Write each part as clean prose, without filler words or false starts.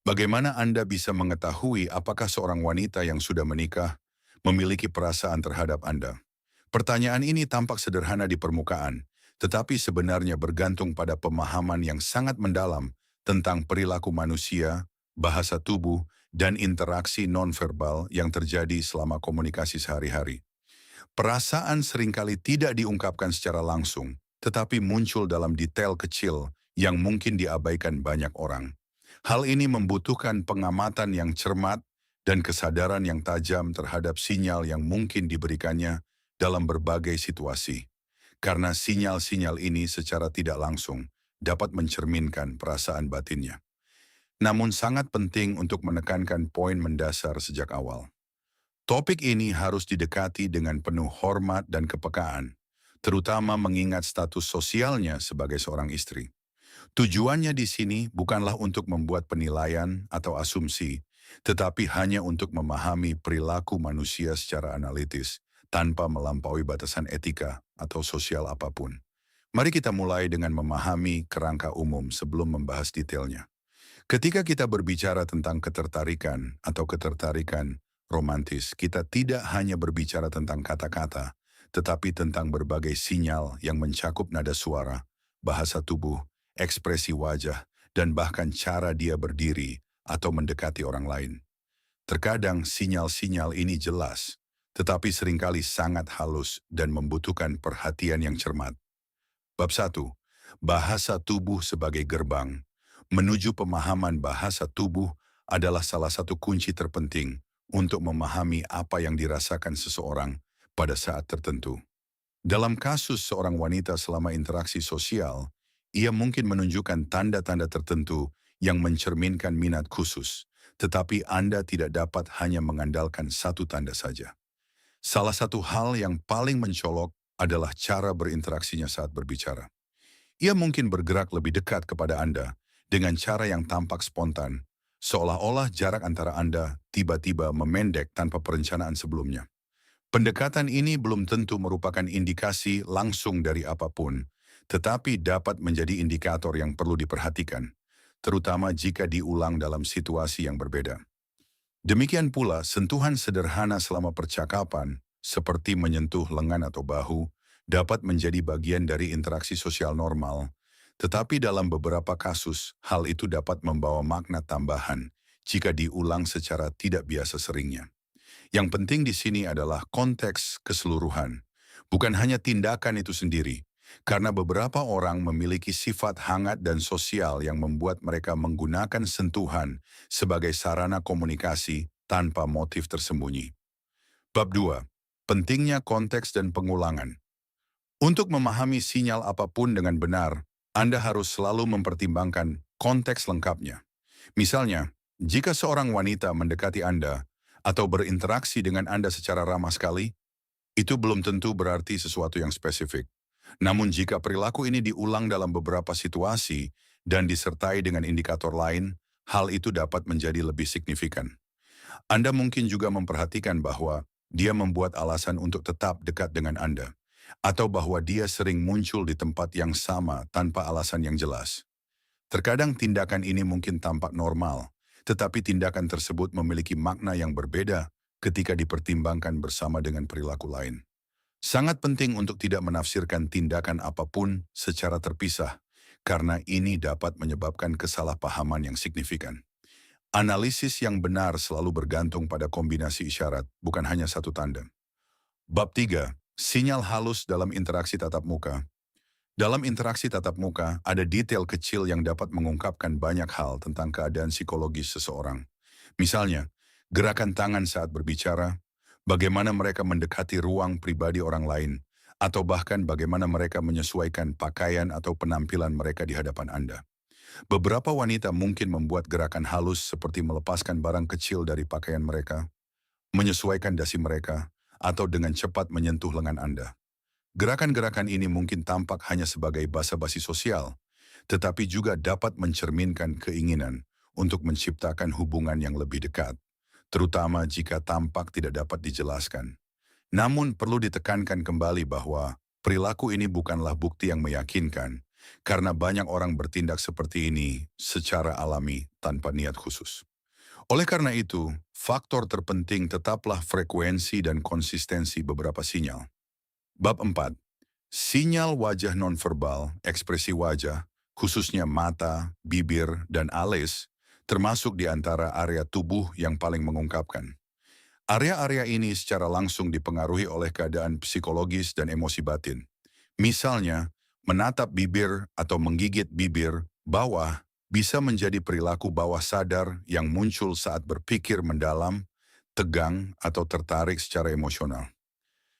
Bagaimana Anda bisa mengetahui apakah seorang wanita yang sudah menikah memiliki perasaan terhadap Anda? Pertanyaan ini tampak sederhana di permukaan, tetapi sebenarnya bergantung pada pemahaman yang sangat mendalam tentang perilaku manusia, bahasa tubuh, dan interaksi nonverbal yang terjadi selama komunikasi sehari-hari. Perasaan seringkali tidak diungkapkan secara langsung, tetapi muncul dalam detail kecil yang mungkin diabaikan banyak orang. Hal ini membutuhkan pengamatan yang cermat dan kesadaran yang tajam terhadap sinyal yang mungkin diberikannya dalam berbagai situasi. Karena sinyal-sinyal ini secara tidak langsung dapat mencerminkan perasaan batinnya. Namun sangat penting untuk menekankan poin mendasar sejak awal. Topik ini harus didekati dengan penuh hormat dan kepekaan, terutama mengingat status sosialnya sebagai seorang istri. Tujuannya di sini bukanlah untuk membuat penilaian atau asumsi, tetapi hanya untuk memahami perilaku manusia secara analitis, tanpa melampaui batasan etika atau sosial apapun. Mari kita mulai dengan memahami kerangka umum sebelum membahas detailnya. Ketika kita berbicara tentang ketertarikan atau ketertarikan romantis, kita tidak hanya berbicara tentang kata-kata, tetapi tentang berbagai sinyal yang mencakup nada suara, bahasa tubuh, ekspresi wajah, dan bahkan cara dia berdiri atau mendekati orang lain. Terkadang sinyal-sinyal ini jelas, tetapi seringkali sangat halus dan membutuhkan perhatian yang cermat. Bab 1. Bahasa tubuh sebagai gerbang. Menuju pemahaman bahasa tubuh adalah salah satu kunci terpenting untuk memahami apa yang dirasakan seseorang pada saat tertentu. Dalam kasus seorang wanita selama interaksi sosial, ia mungkin menunjukkan tanda-tanda tertentu yang mencerminkan minat khusus, tetapi Anda tidak dapat hanya mengandalkan satu tanda saja. Salah satu hal yang paling mencolok adalah cara berinteraksinya saat berbicara. Ia mungkin bergerak lebih dekat kepada Anda dengan cara yang tampak spontan, seolah-olah jarak antara Anda tiba-tiba memendek tanpa perencanaan sebelumnya. Pendekatan ini belum tentu merupakan indikasi langsung dari apapun, tetapi dapat menjadi indikator yang perlu diperhatikan, terutama jika diulang dalam situasi yang berbeda. Demikian pula, sentuhan sederhana selama percakapan, seperti menyentuh lengan atau bahu, dapat menjadi bagian dari interaksi sosial normal, tetapi dalam beberapa kasus, hal itu dapat membawa makna tambahan jika diulang secara tidak biasa seringnya. Yang penting di sini adalah konteks keseluruhan, bukan hanya tindakan itu sendiri, karena beberapa orang memiliki sifat hangat dan sosial yang membuat mereka menggunakan sentuhan sebagai sarana komunikasi tanpa motif tersembunyi. Bab 2. Pentingnya konteks dan pengulangan. Untuk memahami sinyal apapun dengan benar, Anda harus selalu mempertimbangkan konteks lengkapnya. Misalnya, jika seorang wanita mendekati Anda atau berinteraksi dengan Anda secara ramah sekali, itu belum tentu berarti sesuatu yang spesifik. Namun jika perilaku ini diulang dalam beberapa situasi dan disertai dengan indikator lain, hal itu dapat menjadi lebih signifikan. Anda mungkin juga memperhatikan bahwa dia membuat alasan untuk tetap dekat dengan Anda, atau bahwa dia sering muncul di tempat yang sama tanpa alasan yang jelas. Terkadang tindakan ini mungkin tampak normal, tetapi tindakan tersebut memiliki makna yang berbeda ketika dipertimbangkan bersama dengan perilaku lain. Sangat penting untuk tidak menafsirkan tindakan apapun secara terpisah, karena ini dapat menyebabkan kesalahpahaman yang signifikan. Analisis yang benar selalu bergantung pada kombinasi isyarat, bukan hanya satu tanda. Bab 3. Sinyal halus dalam interaksi tatap muka. Dalam interaksi tatap muka, ada detail kecil yang dapat mengungkapkan banyak hal tentang keadaan psikologis seseorang. Misalnya, gerakan tangan saat berbicara, bagaimana mereka mendekati ruang pribadi orang lain, atau bahkan bagaimana mereka menyesuaikan pakaian atau penampilan mereka di hadapan Anda. Beberapa wanita mungkin membuat gerakan halus seperti melepaskan barang kecil dari pakaian mereka, menyesuaikan dasi mereka, atau dengan cepat menyentuh lengan Anda. Gerakan-gerakan ini mungkin tampak hanya sebagai basa-basi sosial, tetapi juga dapat mencerminkan keinginan untuk menciptakan hubungan yang lebih dekat, terutama jika tampak tidak dapat dijelaskan. Namun perlu ditekankan kembali bahwa perilaku ini bukanlah bukti yang meyakinkan, karena banyak orang bertindak seperti ini secara alami tanpa niat khusus. Oleh karena itu, faktor terpenting tetaplah frekuensi dan konsistensi beberapa sinyal. Bab 4. Sinyal wajah nonverbal, ekspresi wajah, khususnya mata, bibir, dan alis, termasuk di antara area tubuh yang paling mengungkapkan. Area-area ini secara langsung dipengaruhi oleh keadaan psikologis dan emosi batin. Misalnya, menatap bibir atau menggigit bibir bawah bisa menjadi perilaku bawah sadar yang muncul saat berpikir mendalam, tegang, atau tertarik secara emosional.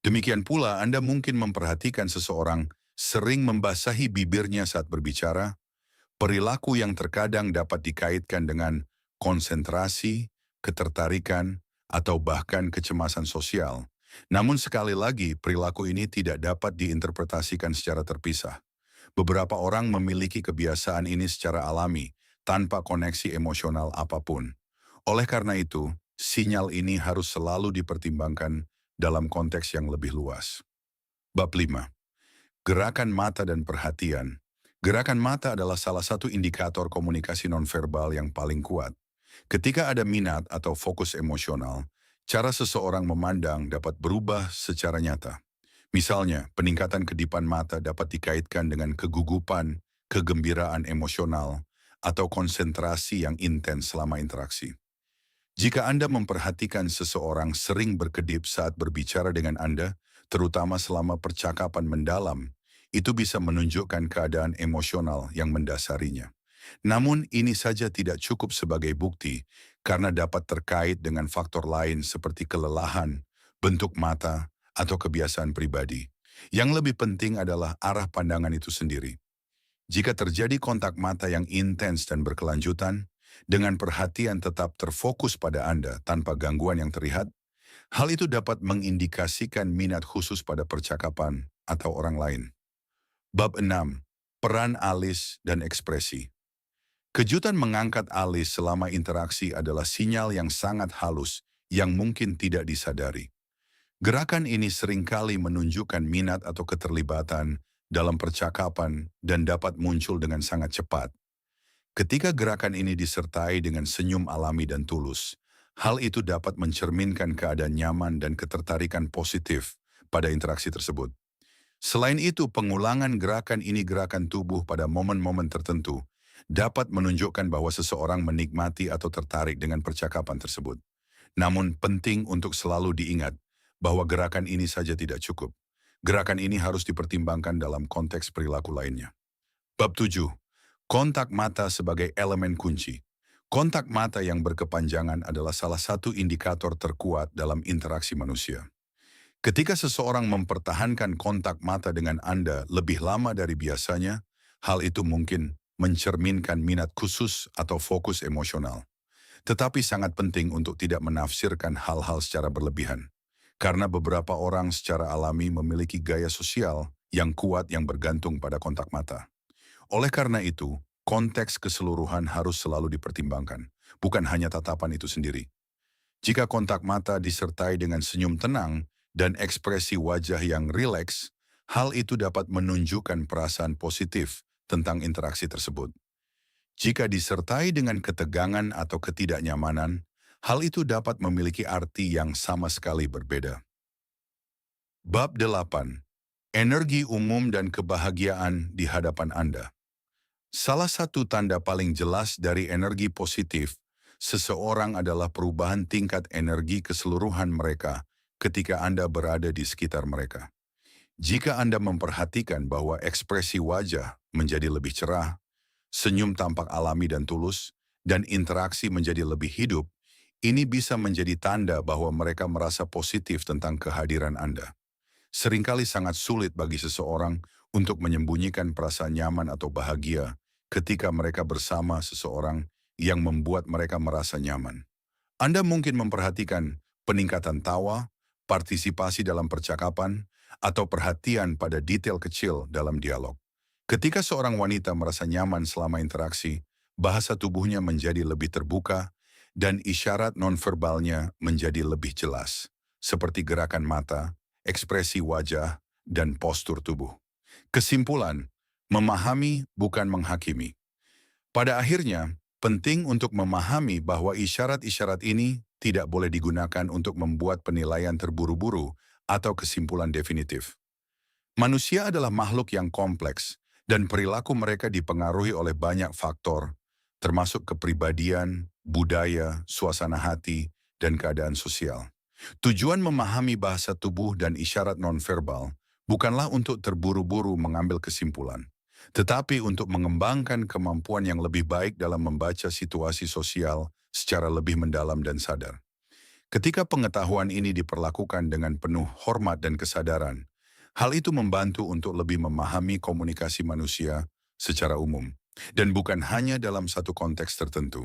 Demikian pula Anda mungkin memperhatikan seseorang sering membasahi bibirnya saat berbicara, perilaku yang terkadang dapat dikaitkan dengan konsentrasi, ketertarikan, atau bahkan kecemasan sosial. Namun sekali lagi, perilaku ini tidak dapat diinterpretasikan secara terpisah. Beberapa orang memiliki kebiasaan ini secara alami, tanpa koneksi emosional apapun. Oleh karena itu, sinyal ini harus selalu dipertimbangkan dalam konteks yang lebih luas. Bab 5. Gerakan mata dan perhatian. Gerakan mata adalah salah satu indikator komunikasi nonverbal yang paling kuat. Ketika ada minat atau fokus emosional, cara seseorang memandang dapat berubah secara nyata. Misalnya, peningkatan kedipan mata dapat dikaitkan dengan kegugupan, kegembiraan emosional, atau konsentrasi yang intens selama interaksi. Jika Anda memperhatikan seseorang sering berkedip saat berbicara dengan Anda, terutama selama percakapan mendalam, itu bisa menunjukkan keadaan emosional yang mendasarinya. Namun ini saja tidak cukup sebagai bukti karena dapat terkait dengan faktor lain seperti kelelahan, bentuk mata, atau kebiasaan pribadi. Yang lebih penting adalah arah pandangan itu sendiri. Jika terjadi kontak mata yang intens dan berkelanjutan, dengan perhatian tetap terfokus pada Anda tanpa gangguan yang terlihat, hal itu dapat mengindikasikan minat khusus pada percakapan atau orang lain. Bab 6. Peran alis dan ekspresi. Kejutan mengangkat alis selama interaksi adalah sinyal yang sangat halus yang mungkin tidak disadari. Gerakan ini seringkali menunjukkan minat atau keterlibatan dalam percakapan dan dapat muncul dengan sangat cepat. Ketika gerakan ini disertai dengan senyum alami dan tulus, hal itu dapat mencerminkan keadaan nyaman dan ketertarikan positif pada interaksi tersebut. Selain itu, pengulangan gerakan ini gerakan tubuh pada momen-momen tertentu dapat menunjukkan bahwa seseorang menikmati atau tertarik dengan percakapan tersebut. Namun penting untuk selalu diingat bahwa gerakan ini saja tidak cukup. Gerakan ini harus dipertimbangkan dalam konteks perilaku lainnya. Bab 7. Kontak mata sebagai elemen kunci. Kontak mata yang berkepanjangan adalah salah satu indikator terkuat dalam interaksi manusia. Ketika seseorang mempertahankan kontak mata dengan Anda lebih lama dari biasanya, hal itu mungkin mencerminkan minat khusus atau fokus emosional. Tetapi sangat penting untuk tidak menafsirkan hal-hal secara berlebihan. Karena beberapa orang secara alami memiliki gaya sosial yang kuat yang bergantung pada kontak mata. Oleh karena itu, konteks keseluruhan harus selalu dipertimbangkan, bukan hanya tatapan itu sendiri. Jika kontak mata disertai dengan senyum tenang dan ekspresi wajah yang rileks, hal itu dapat menunjukkan perasaan positif tentang interaksi tersebut. Jika disertai dengan ketegangan atau ketidaknyamanan, hal itu dapat memiliki arti yang sama sekali berbeda. Bab 8. Energi umum dan kebahagiaan di hadapan Anda. Salah satu tanda paling jelas dari energi positif seseorang adalah perubahan tingkat energi keseluruhan mereka ketika Anda berada di sekitar mereka. Jika Anda memperhatikan bahwa ekspresi wajah menjadi lebih cerah, senyum tampak alami dan tulus, dan interaksi menjadi lebih hidup, ini bisa menjadi tanda bahwa mereka merasa positif tentang kehadiran Anda. Seringkali sangat sulit bagi seseorang untuk menyembunyikan perasaan nyaman atau bahagia ketika mereka bersama seseorang yang membuat mereka merasa nyaman. Anda mungkin memperhatikan peningkatan tawa, partisipasi dalam percakapan, atau perhatian pada detail kecil dalam dialog. Ketika seorang wanita merasa nyaman selama interaksi, bahasa tubuhnya menjadi lebih terbuka dan isyarat nonverbalnya menjadi lebih jelas, seperti gerakan mata, ekspresi wajah, dan postur tubuh. Kesimpulan, Memahami bukan menghakimi. Pada akhirnya, penting untuk memahami bahwa isyarat-isyarat ini tidak boleh digunakan untuk membuat penilaian terburu-buru atau kesimpulan definitif. Manusia adalah makhluk yang kompleks, dan perilaku mereka dipengaruhi oleh banyak faktor, termasuk kepribadian, budaya, suasana hati, dan keadaan sosial. Tujuan memahami bahasa tubuh dan isyarat nonverbal bukanlah untuk terburu-buru mengambil kesimpulan, tetapi untuk mengembangkan kemampuan yang lebih baik dalam membaca situasi sosial secara lebih mendalam dan sadar. Ketika pengetahuan ini diperlakukan dengan penuh hormat dan kesadaran, hal itu membantu untuk lebih memahami komunikasi manusia secara umum, dan bukan hanya dalam satu konteks tertentu.